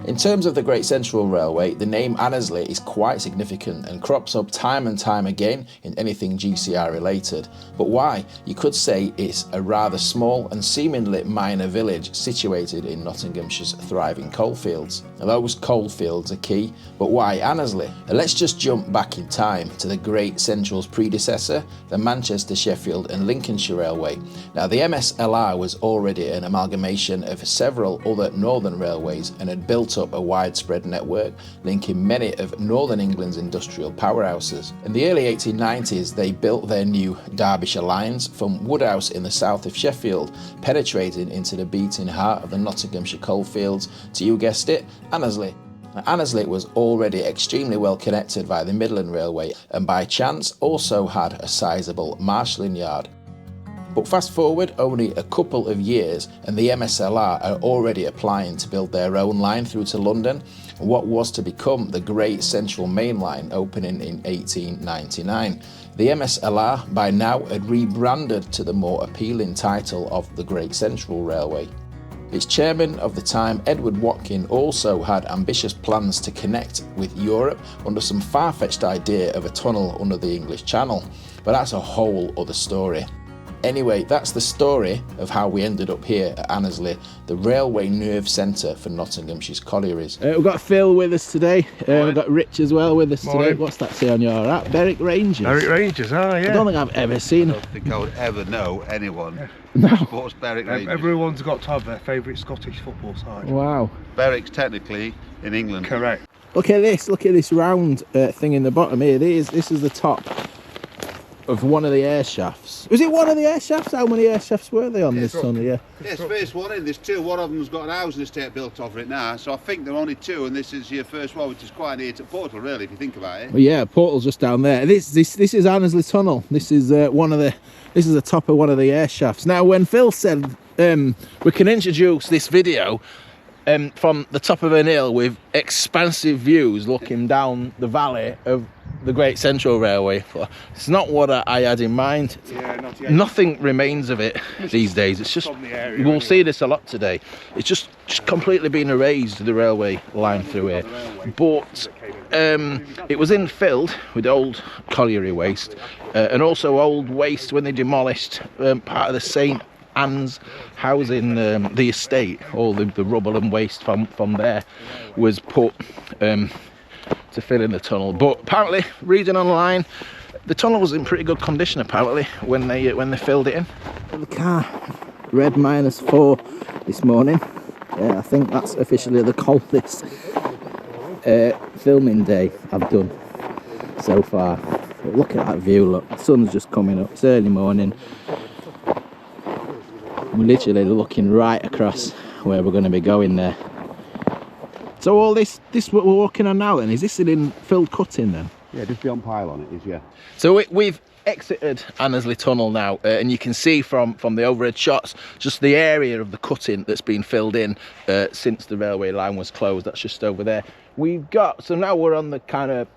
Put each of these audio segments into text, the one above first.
In terms of the Great Central Railway, the name Annesley is quite significant and crops up time and time again in anything GCR related. But why? You could say it's a rather small and seemingly minor village situated in Nottinghamshire's thriving coalfields. Now, those coalfields are key, but why Annesley? Let's just jump back in time to the Great Central's predecessor, the Manchester, Sheffield and Lincolnshire Railway. Now, the MS&LR was already an amalgamation of several other northern railways and had built up a widespread network linking many of northern England's industrial powerhouses. In the early 1890s, they built their new Derbyshire lines from Woodhouse in the south of Sheffield, penetrating into the beating heart of the Nottinghamshire coalfields to, you guessed it, Annesley. Now, Annesley was already extremely well connected via the Midland Railway and by chance also had a sizable marshalling yard. But fast forward only a couple of years and the MS&LR are already applying to build their own line through to London, what was to become the Great Central Main Line, opening in 1899. The MS&LR by now had rebranded to the more appealing title of the Great Central Railway. Its chairman of the time, Edward Watkin, also had ambitious plans to connect with Europe under some far-fetched idea of a tunnel under the English Channel, but that's a whole other story. Anyway, that's the story of how we ended up here at Annesley, the railway nerve centre for Nottinghamshire's collieries. We've got Phil with us today. We've got Rich as well with us today. What's that say on your app? Berwick Rangers. Berwick Rangers, I don't think I've ever seen. I don't think I would ever know anyone No. who supports Berwick Rangers. Everyone's got to have their favourite Scottish football side. Wow. Berwick's technically in England. Correct. Look at this round thing in the bottom here. This is the top of one of the air shafts. Was it one of the air shafts? How many air shafts were they on this tunnel? Yeah. Yes, first one in. There's two. One of them's got an housing estate built over it now, so I think there are only two, and this is your first one, which is quite near to Portal, really, if you think about it. Well, yeah, Portal's just down there. This is Annesley Tunnel. This is this is the top of one of the air shafts. Now, when Phil said we can introduce this video from the top of an hill with expansive views looking down the valley of the Great Central Railway, it's not what I had in mind. Yeah, not yet. Nothing remains of it these days. It's just, we'll see this a lot today. It's just completely been erased, the railway line through here. But it was infilled with old colliery waste and also old waste when they demolished part of the St Anne's housing, the estate. All the rubble and waste from there was put to fill in the tunnel. But apparently, reading online, the tunnel was in pretty good condition apparently when they filled it in. The car read -4 this morning. I think that's officially the coldest filming day I've done so far. But look at that view, look, the sun's just coming up, it's early morning. We're literally looking right across where we're going to be going there. So all this what we're walking on now then, is this an infilled cutting then? Yeah, just beyond pylon it is, yeah. So we've exited Annesley Tunnel now, and you can see from the overhead shots just the area of the cutting that's been filled in since the railway line was closed. That's just over there. So now we're on the kind of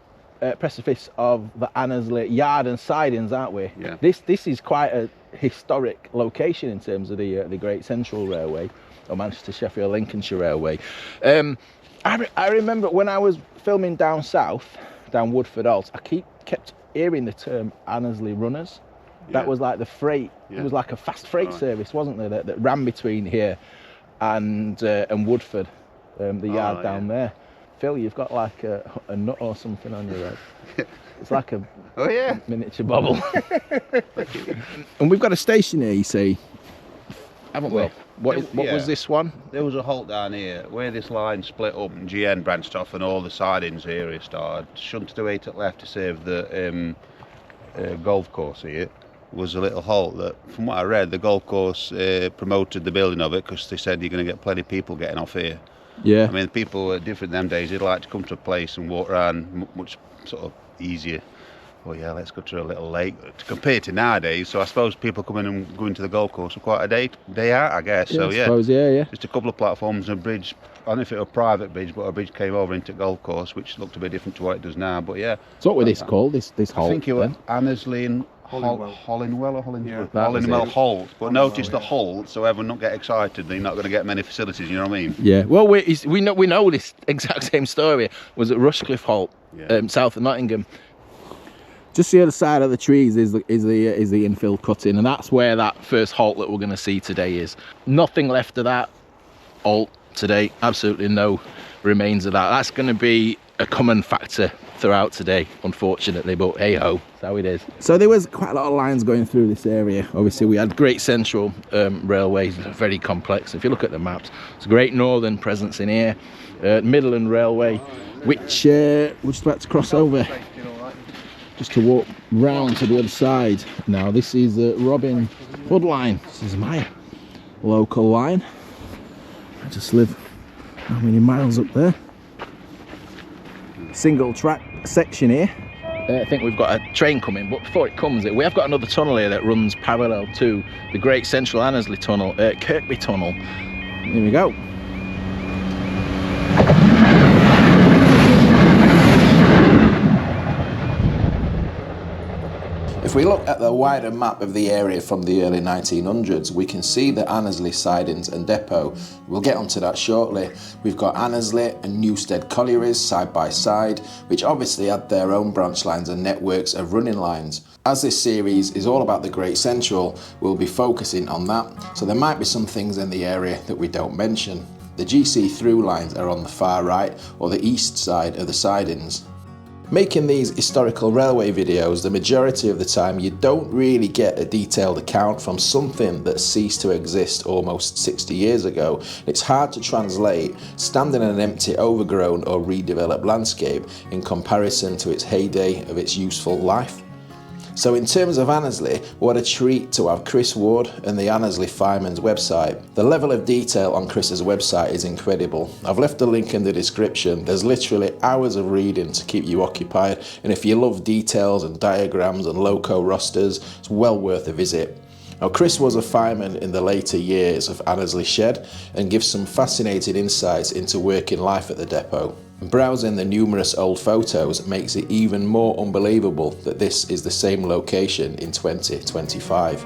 precipice of the Annesley yard and sidings, aren't we? Yeah. This is quite a historic location in terms of the Great Central Railway, or Manchester, Sheffield, Lincolnshire Railway. I remember when I was filming down south, down Woodford Halt, I kept hearing the term Annesley runners. That was like the freight. It was like a fast freight service, wasn't there, that ran between here and Woodford, the yard down there. Phil, you've got like a nut or something on your head. It's like a miniature bobble. And we've got a station here, you see, haven't we? What was this one? There was a halt down here where this line split up and GN branched off and all the sidings area started. Shunted away to the left to save the golf course here was a little halt that, from what I read, the golf course promoted the building of it because they said you're going to get plenty of people getting off here. Yeah. I mean, people were different them days. They'd like to come to a place and walk around much sort of easier. Well, yeah, let's go to a little lake compared to nowadays. So I suppose people coming and going to the golf course for quite a day out, I guess. Yeah, so I suppose, yeah. just a couple of platforms and a bridge. I don't know if it was a private bridge, but a bridge came over into golf course, which looked a bit different to what it does now. But yeah. So what was this called? This halt? I think it was Annesley Hollingwell or Hollingsworth? Yeah, that was Hollingwell it. halt. But notice the halt, so everyone not get excited. They're not going to get many facilities. You know what I mean? Yeah. Well, we know this exact same story was at Rushcliffe Halt, south of Nottingham. Just the other side of the trees is the infill cutting, and that's where that first halt that we're going to see today is. Nothing left of that halt today. Absolutely no remains of that. That's going to be a common factor throughout today, unfortunately, but hey ho, that's how it is. So there was quite a lot of lines going through this area. Obviously we had Great Central railways, very complex. If you look at the maps, it's a Great Northern presence in here, Midland Railway, which we're just about to cross over just to walk round to the other side. Now this is Robin Hood line. This is my local line. I just live how many miles up there? Single track section here. I think we've got a train coming, but before it comes, we have got another tunnel here that runs parallel to the Great Central Annesley Tunnel, Kirkby Tunnel. Here we go. If we look at the wider map of the area from the early 1900s, we can see the Annesley sidings and depot. We'll get onto that shortly. We've got Annesley and Newstead collieries side by side, which obviously had their own branch lines and networks of running lines. As this series is all about the Great Central, we'll be focusing on that, so there might be some things in the area that we don't mention. The GC through lines are on the far right or the east side of the sidings. Making these historical railway videos, the majority of the time you don't really get a detailed account from something that ceased to exist almost 60 years ago. It's hard to translate standing in an empty, overgrown or redeveloped landscape in comparison to its heyday of its useful life. So in terms of Annesley, what a treat to have Chris Ward and the Annesley Fireman's website. The level of detail on Chris's website is incredible. I've left a link in the description. There's literally hours of reading to keep you occupied, and if you love details and diagrams and loco rosters, it's well worth a visit. Now Chris was a fireman in the later years of Annesley Shed and gives some fascinating insights into working life at the depot. Browsing the numerous old photos makes it even more unbelievable that this is the same location in 2025.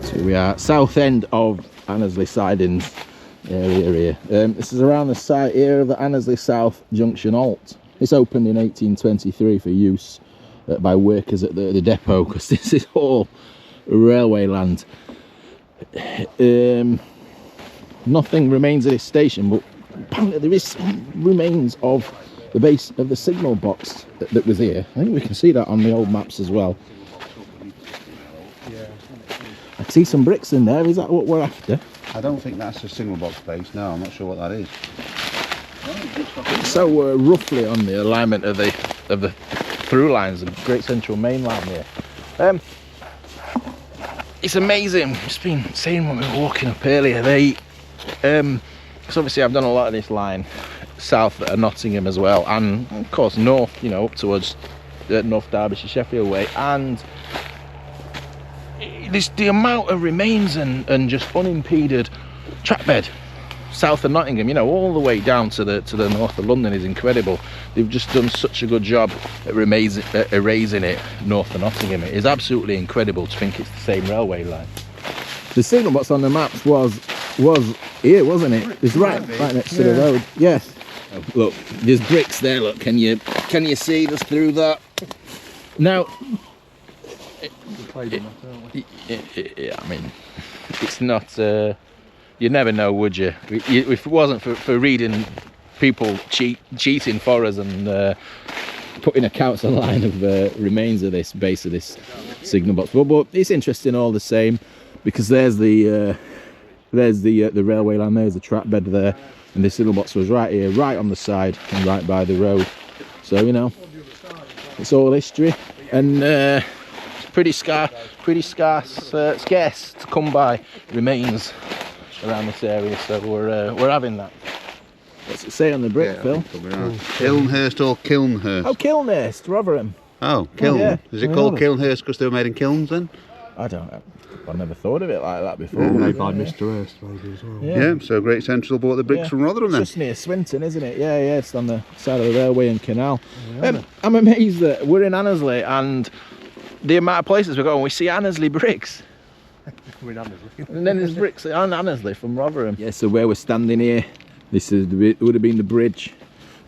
So we are south end of Annesley Sidings area here. This is around the site here of the Annesley South Junction Halt. It's opened in 1823 for use by workers at the depot, because this is all railway land. Nothing remains of this station, but apparently there is some remains of the base of the signal box that was here. I think we can see that on the old maps as well. I see some bricks in there. Is that what we're after? I don't think that's a signal box base. No, I'm not sure what that is. So we're roughly on the alignment of the through lines, the Great Central main line here. It's amazing. Just been saying when we were walking up earlier. So obviously I've done a lot of this line south of Nottingham as well, and of course north, up towards North Derbyshire, Sheffield way, and the amount of remains and just unimpeded track bed south of Nottingham, all the way down to the north of London is incredible. They've just done such a good job at erasing it north of Nottingham. It is absolutely incredible to think it's the same railway line. The signal box on the maps was here, wasn't it? It's right next to the road. Yes. Oh, look, there's bricks there. Look, can you see us through that? Now, yeah, I mean, it's not. You never know, would you? If it wasn't for reading people cheating for us and putting accounts online of remains of this base of this signal box. But it's interesting all the same, because there's the railway line, there's the track bed there, and this signal box was right here, right on the side and right by the road. So it's all history, and it's pretty scarce to come by remains around this area, so we're having that. What's it say on the brick, Phil? Kilnhurst or Kilnhurst? Oh, Kilnhurst, Rotherham. Oh, Kiln. Yeah. Is it called Kilnhurst because they were made in kilns then? I've never thought of it like that before. Made by Mr. Hurst maybe as well. Yeah, so Great Central bought the bricks from Rotherham then. It's just near Swinton, isn't it? Yeah, it's on the side of the railway and canal. I'm amazed that we're in Annesley and the amount of places we go and we see Annesley bricks. We're in Annesley. And then there's bricks on Annesley from Rotherham. Yeah, so where we're standing here, this is would have been the bridge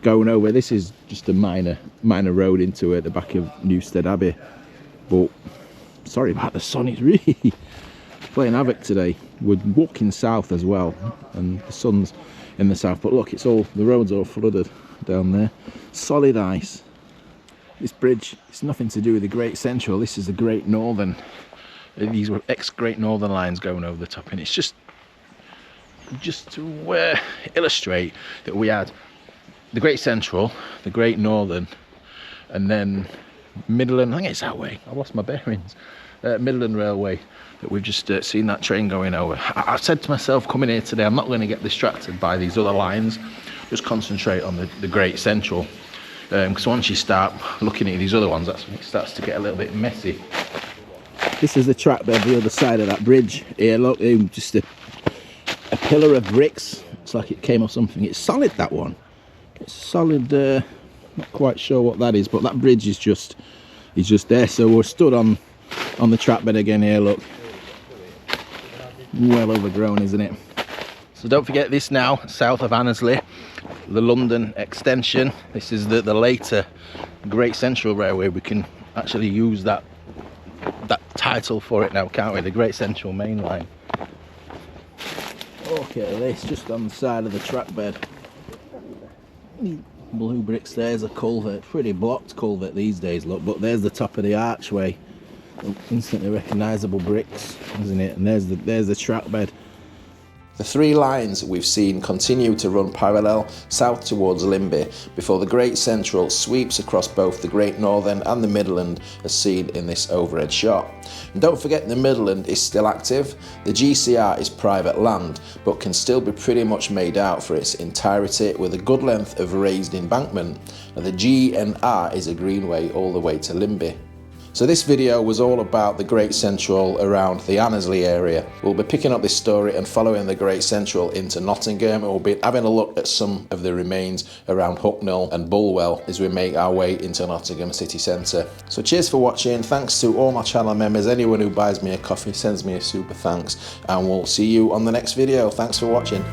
going over. This is just a minor road into it, the back of Newstead Abbey. But sorry about the sun, it's really playing havoc today. We're walking south as well, and the sun's in the south. But look, the roads are all flooded down there. Solid ice. This bridge, it's nothing to do with the Great Central. This is the Great Northern. These were ex-Great Northern lines going over the top, and it's just to illustrate that we had the Great Central, the Great Northern, and then Midland. I think it's that way. I've lost my bearings. Midland Railway that we've just seen that train going over. I said to myself coming here today, I'm not going to get distracted by these other lines. Just concentrate on the Great Central. Because once you start looking at these other ones, that's when it starts to get a little bit messy. This is the track bed, the other side of that bridge here. Look, just a pillar of bricks. It's like it came off something. It's solid, that one. It's solid. Not quite sure what that is, but that bridge is just there. So we're stood on the track bed again here. Look, well overgrown, isn't it? So don't forget this now, south of Annesley, the London extension. This is the later Great Central Railway. We can actually use that title for it now, can't we? The Great Central Main Line. Okay, this just on the side of the track bed. Blue bricks, there's a culvert, pretty blocked culvert these days, look, but there's the top of the archway. Instantly recognisable bricks, isn't it? And there's the track bed. The three lines we've seen continue to run parallel south towards Limby before the Great Central sweeps across both the Great Northern and the Midland as seen in this overhead shot. And don't forget the Midland is still active. The GCR is private land but can still be pretty much made out for its entirety with a good length of raised embankment, and the GNR is a greenway all the way to Limby. So this video was all about the Great Central around the Annesley area. We'll be picking up this story and following the Great Central into Nottingham, and we'll be having a look at some of the remains around Hucknall and Bulwell as we make our way into Nottingham city centre. So cheers for watching, thanks to all my channel members, anyone who buys me a coffee, sends me a super thanks, and we'll see you on the next video. Thanks for watching.